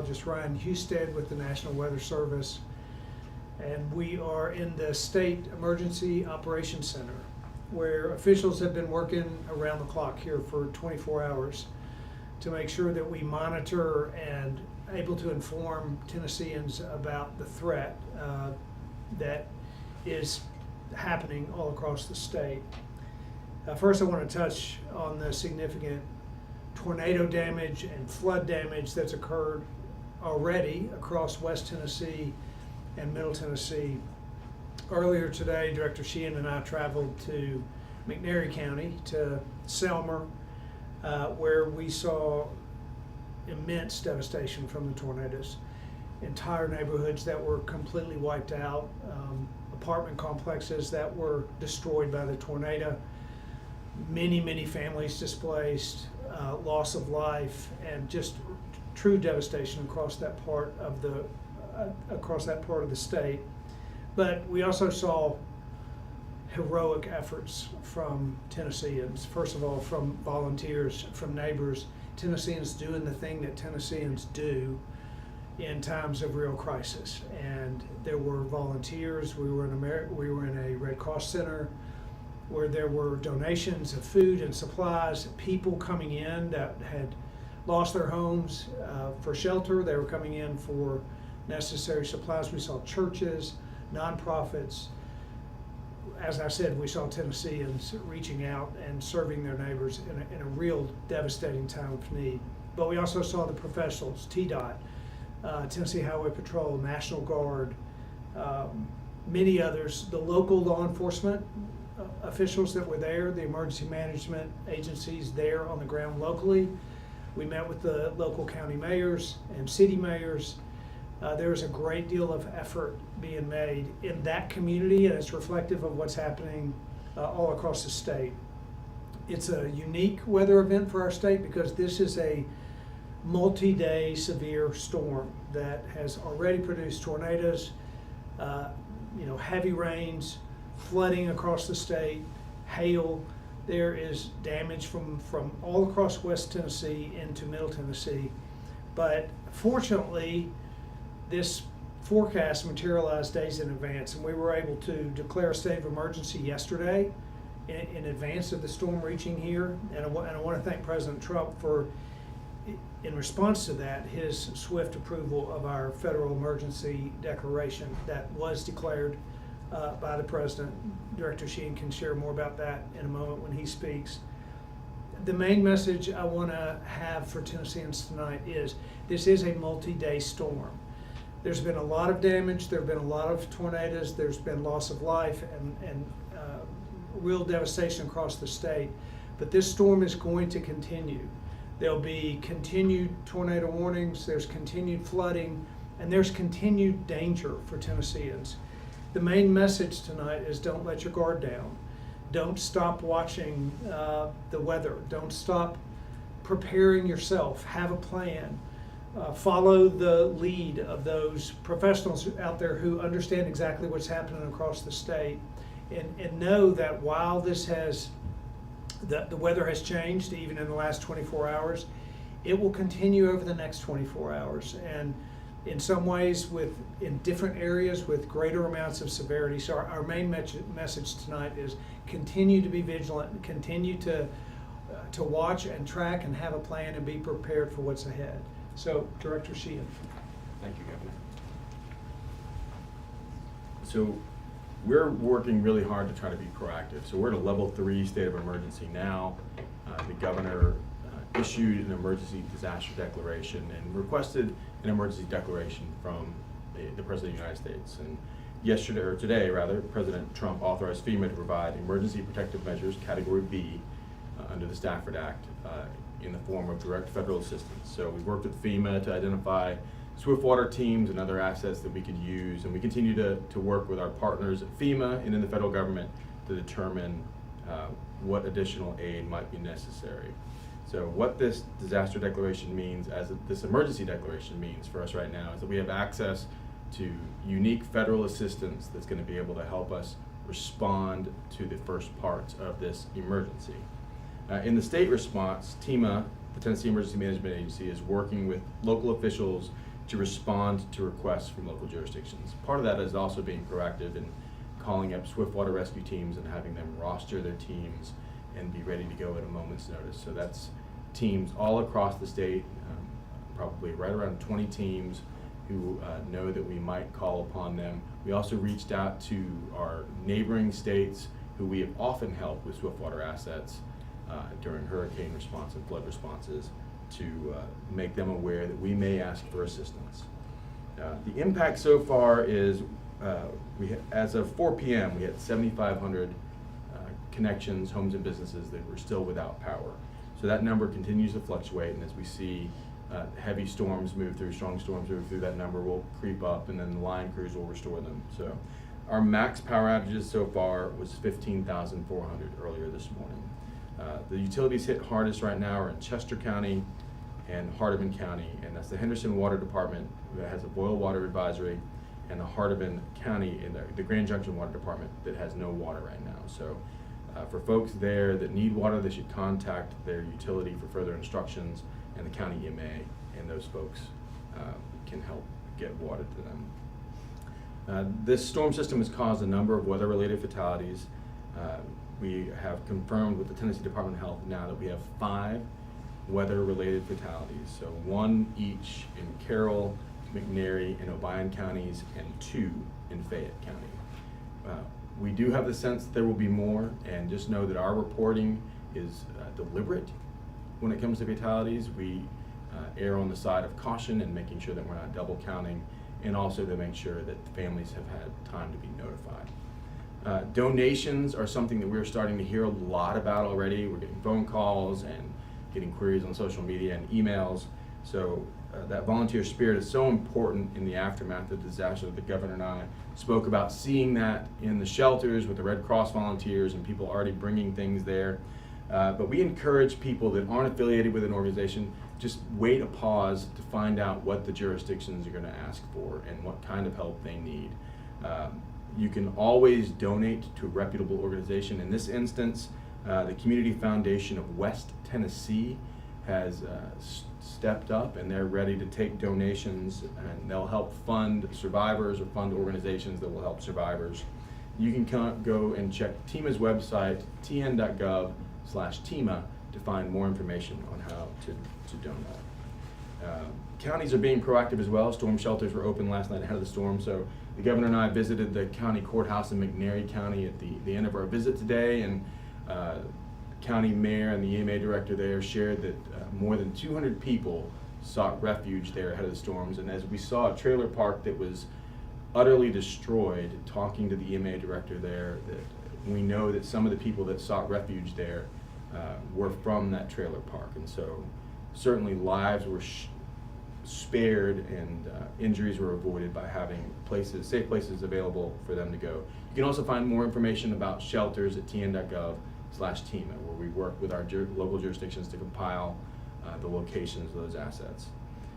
Meteorologist Ryan Husted with the National Weather Service. And we are in the State Emergency Operations Center, where officials have been working around the clock here for 24 hours to make sure that we monitor and able to inform Tennesseans about the threat that is happening all across the state. First, I want to touch on the significant tornado damage and flood damage that's occurred already across West Tennessee and Middle Tennessee. Earlier today, Director Sheehan and I traveled to McNairy County, to Selmer, where we saw immense devastation from the tornadoes. Entire neighborhoods that were completely wiped out, apartment complexes that were destroyed by the tornado, many families displaced, loss of life, and just true devastation across that part of the state. But we also saw heroic efforts from Tennesseans. First of all, from volunteers, from neighbors, Tennesseans doing the thing that Tennesseans do in times of real crisis. And there were volunteers. We were in a Red Cross center where there were donations of food and supplies, people coming in that had lost their homes for shelter. They were coming in for necessary supplies. We saw churches, nonprofits. As I said, we saw Tennesseans reaching out and serving their neighbors in a real devastating time of need. But we also saw the professionals, TDOT, Tennessee Highway Patrol, National Guard, many others, the local law enforcement officials that were there, the emergency management agencies there on the ground locally. We met with the local county mayors and city mayors. There is a great deal of effort being made in that community, and it's reflective of what's happening all across the state. It's a unique weather event for our state because this is a multi-day severe storm that has already produced tornadoes, heavy rains, flooding across the state, hail. There is damage from all across West Tennessee into Middle Tennessee. But fortunately, this forecast materialized days in advance, and we were able to declare a state of emergency yesterday in advance of the storm reaching here. And I want to thank President Trump for, in response to that, his swift approval of our federal emergency declaration that was declared by the President. Director Sheehan can share more about that in a moment when he speaks. The main message I want to have for Tennesseans tonight is this is a multi-day storm. There's been a lot of damage, there have been a lot of tornadoes, there's been loss of life and real devastation across the state, but this storm is going to continue. There'll be continued tornado warnings, there's continued flooding, and there's continued danger for Tennesseans. The main message tonight is don't let your guard down. Don't stop watching the weather. Don't stop preparing yourself. Have a plan. Follow the lead of those professionals out there who understand exactly what's happening across the state, and know that while the weather has changed even in the last 24 hours, it will continue over the next 24 hours. And in some ways in different areas with greater amounts of severity. So our main message tonight is continue to be vigilant, continue to watch and track and have a plan and be prepared for what's ahead. So Director Sheehan. Thank you, Governor. So we're working really hard to try to be proactive. So we're at a level 3 state of emergency now. The governor issued an emergency disaster declaration and requested an emergency declaration from the President of the United States. And today, President Trump authorized FEMA to provide emergency protective measures, Category B, under the Stafford Act, in the form of direct federal assistance. So we worked with FEMA to identify swift water teams and other assets that we could use, and we continue to work with our partners at FEMA and in the federal government to determine what additional aid might be necessary. So what this disaster declaration means, this emergency declaration means for us right now, is that we have access to unique federal assistance that's going to be able to help us respond to the first parts of this emergency. In the state response, TEMA, the Tennessee Emergency Management Agency, is working with local officials to respond to requests from local jurisdictions. Part of that is also being proactive in calling up swiftwater rescue teams and having them roster their teams and be ready to go at a moment's notice. So that's teams all across the state, probably right around 20 teams who know that we might call upon them. We also reached out to our neighboring states who we have often helped with swiftwater assets during hurricane response and flood responses to make them aware that we may ask for assistance. The impact so far is, as of 4 p.m., we had 7,500 connections, homes and businesses that were still without power. So that number continues to fluctuate, and as we see heavy storms move through, strong storms move through, that number will creep up, and then the line crews will restore them. So our max power outages so far was 15,400 earlier this morning. The utilities hit hardest right now are in Chester County and Hardeman County, and that's the Henderson Water Department that has a boil water advisory, and the Hardeman County in the Grand Junction Water Department that has no water right now. So for folks there that need water, they should contact their utility for further instructions, and the county EMA and those folks can help get water to them. This storm system has caused a number of weather-related fatalities. We have confirmed with the Tennessee Department of Health now that we have 5 weather-related fatalities. So 1 each in Carroll, McNairy, and Obion counties, and 2 in Fayette County. We do have the sense that there will be more, and just know that our reporting is deliberate when it comes to fatalities. We err on the side of caution and making sure that we're not double counting, and also to make sure that the families have had time to be notified. Donations are something that we're starting to hear a lot about already. We're getting phone calls and getting queries on social media and emails. So that volunteer spirit is so important in the aftermath of the disaster. The governor and I spoke about seeing that in the shelters with the Red Cross volunteers and people already bringing things there. But we encourage people that aren't affiliated with an organization, just wait a pause to find out what the jurisdictions are going to ask for and what kind of help they need. You can always donate to a reputable organization. In this instance, the Community Foundation of West Tennessee has stepped up, and they're ready to take donations, and they'll help fund survivors or fund organizations that will help survivors. You can go and check TEMA's website, tn.gov/TEMA, to find more information on how to donate. Counties are being proactive as well. Storm shelters were open last night ahead of the storm, so the governor and I visited the county courthouse in McNairy County at the end of our visit today, and county mayor and the EMA director there shared that more than 200 people sought refuge there ahead of the storms. And as we saw a trailer park that was utterly destroyed, talking to the EMA director there, that we know that some of the people that sought refuge there were from that trailer park. And so certainly lives were spared, and injuries were avoided by having safe places available for them to go. You can also find more information about shelters at tn.gov/TEMA, where we work with our local jurisdictions to compile the locations of those assets.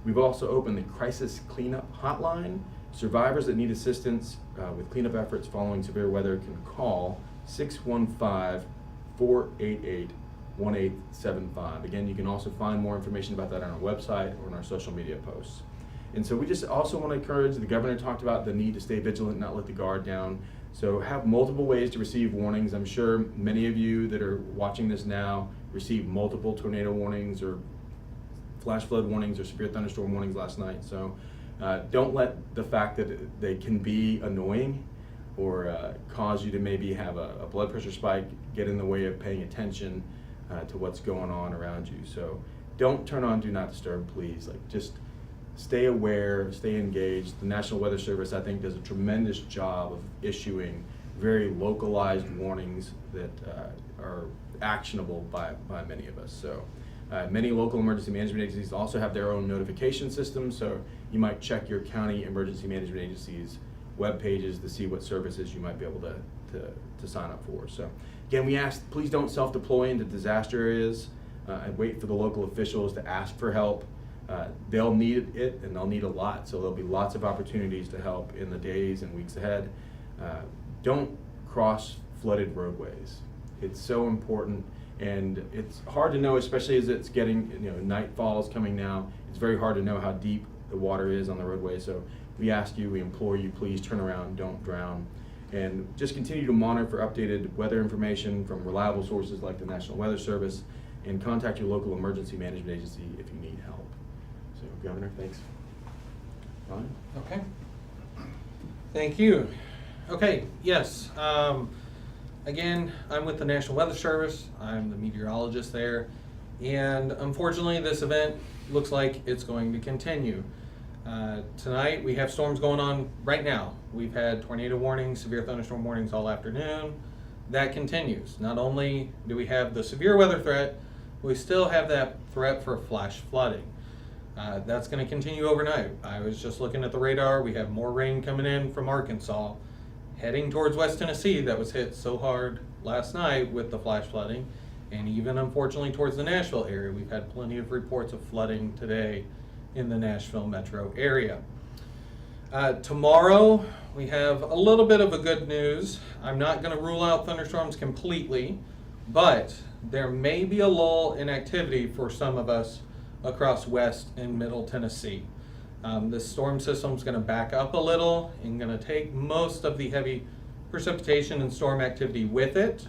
We've also opened the Crisis Cleanup Hotline. Survivors that need assistance with cleanup efforts following severe weather can call 615-488-1875. Again, you can also find more information about that on our website or on our social media posts. And so we just also want to encourage, the governor talked about the need to stay vigilant, not let the guard down. So have multiple ways to receive warnings. I'm sure many of you that are watching this now received multiple tornado warnings or flash flood warnings or severe thunderstorm warnings last night. So don't let the fact that they can be annoying or cause you to maybe have a blood pressure spike get in the way of paying attention to what's going on around you. So don't turn on Do Not Disturb, please. Just stay aware, stay engaged. The National Weather Service, I think, does a tremendous job of issuing very localized warnings that are actionable by many of us. So many local emergency management agencies also have their own notification systems, so you might check your county emergency management agency's web pages to see what services you might be able to sign up for. So again, we ask, please don't self-deploy into disaster areas and wait for the local officials to ask for help. They'll need it, and they'll need a lot, so there'll be lots of opportunities to help in the days and weeks ahead. Don't cross flooded roadways. It's so important, and it's hard to know, especially as it's getting, nightfall is coming now. It's very hard to know how deep the water is on the roadway. So we ask you, we implore you, please turn around, don't drown. And just continue to monitor for updated weather information from reliable sources like the National Weather Service, and contact your local emergency management agency if you need help. So, Governor, thanks. Ryan? Okay. Thank you. Okay, yes. Again, I'm with the National Weather Service. I'm the meteorologist there. And unfortunately, this event looks like it's going to continue. Tonight, we have storms going on right now. We've had tornado warnings, severe thunderstorm warnings all afternoon. That continues. Not only do we have the severe weather threat, we still have that threat for flash flooding. That's going to continue overnight. I was just looking at the radar. We have more rain coming in from Arkansas, heading towards West Tennessee that was hit so hard last night with the flash flooding, and even unfortunately towards the Nashville area. We've had plenty of reports of flooding today in the Nashville metro area. Tomorrow, we have a little bit of a good news. I'm not going to rule out thunderstorms completely, but there may be a lull in activity for some of us across West and Middle Tennessee. This storm system is going to back up a little and going to take most of the heavy precipitation and storm activity with it.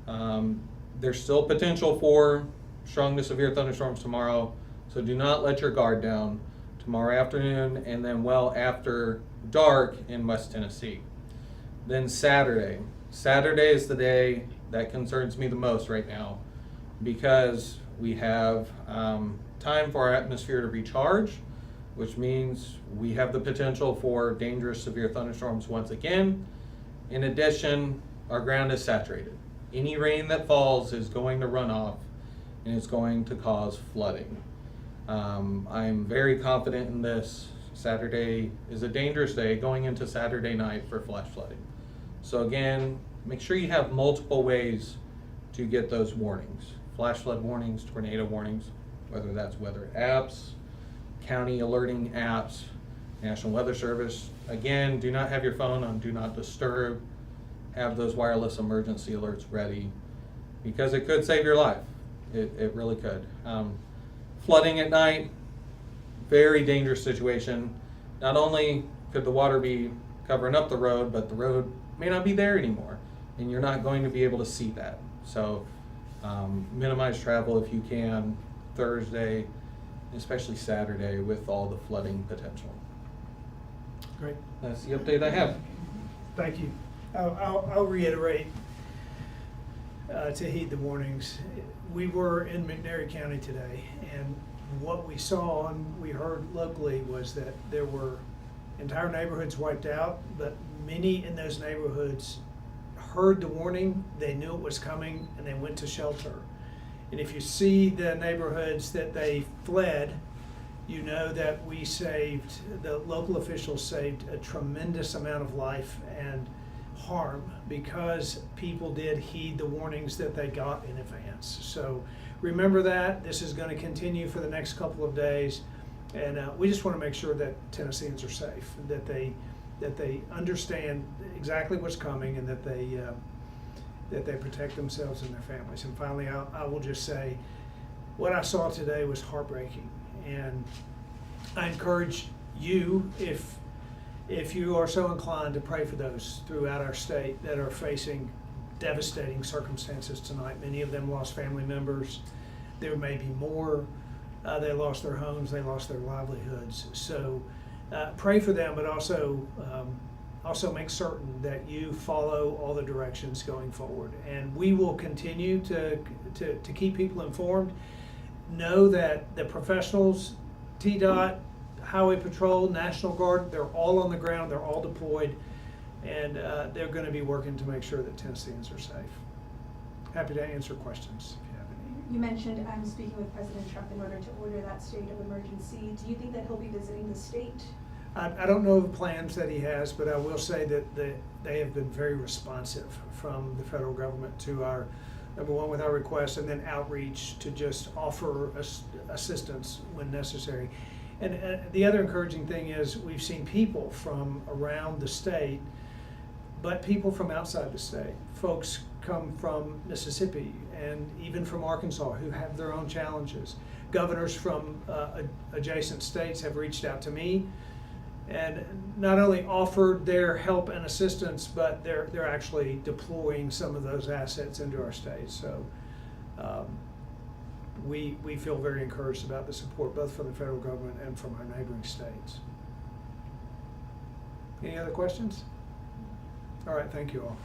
There's still potential for strong to severe thunderstorms tomorrow, so do not let your guard down tomorrow afternoon and then well after dark in West Tennessee. Then Saturday. Saturday is the day that concerns me the most right now, because we have time for our atmosphere to recharge, which means we have the potential for dangerous severe thunderstorms once again. In addition, our ground is saturated. Any rain that falls is going to run off and it's going to cause flooding. I'm very confident in this. Saturday is a dangerous day going into Saturday night for flash flooding. So again, make sure you have multiple ways to get those warnings. Flash flood warnings, tornado warnings, whether that's weather apps, county alerting apps, National Weather Service. Again, do not have your phone on Do Not Disturb. Have those wireless emergency alerts ready, because it could save your life. It really could. Flooding at night, very dangerous situation. Not only could the water be covering up the road, but the road may not be there anymore, and you're not going to be able to see that. So minimize travel if you can Thursday, especially Saturday, with all the flooding potential. Great. That's the update I have. Thank you. I'll reiterate to heed the warnings. We were in McNairy County today, and what we saw and we heard locally was that there were entire neighborhoods wiped out, but many in those neighborhoods heard the warning, they knew it was coming, and they went to shelter. And if you see the neighborhoods that they fled, you know that the local officials saved a tremendous amount of life and harm because people did heed the warnings that they got in advance. So remember that. This is going to continue for the next couple of days, and we just want to make sure that Tennesseans are safe, that they understand exactly what's coming, and that they protect themselves and their families. And finally, I will just say, what I saw today was heartbreaking, and I encourage you, if you are so inclined, to pray for those throughout our state that are facing devastating circumstances tonight. Many of them lost family members. There may be more. They lost their homes. They lost their livelihoods. So pray for them, but also make certain that you follow all the directions going forward. And we will continue to keep people informed. Know that the professionals, TDOT, Highway Patrol, National Guard, they're all on the ground, they're all deployed, and they're going to be working to make sure that Tennesseans are safe. Happy to answer questions if you have any. You mentioned speaking with President Trump in order to order that state of emergency. Do you think that he'll be visiting the state? I don't know the plans that he has, but I will say that they have been very responsive from the federal government to our, number one, with our requests, and then outreach to just offer assistance when necessary. And the other encouraging thing is we've seen people from around the state, but people from outside the state. Folks come from Mississippi and even from Arkansas who have their own challenges. governors from adjacent states have reached out to me and not only offered their help and assistance, but they're actually deploying some of those assets into our state. So we feel very encouraged about the support both from the federal government and from our neighboring states. Any other questions? All right, thank you all.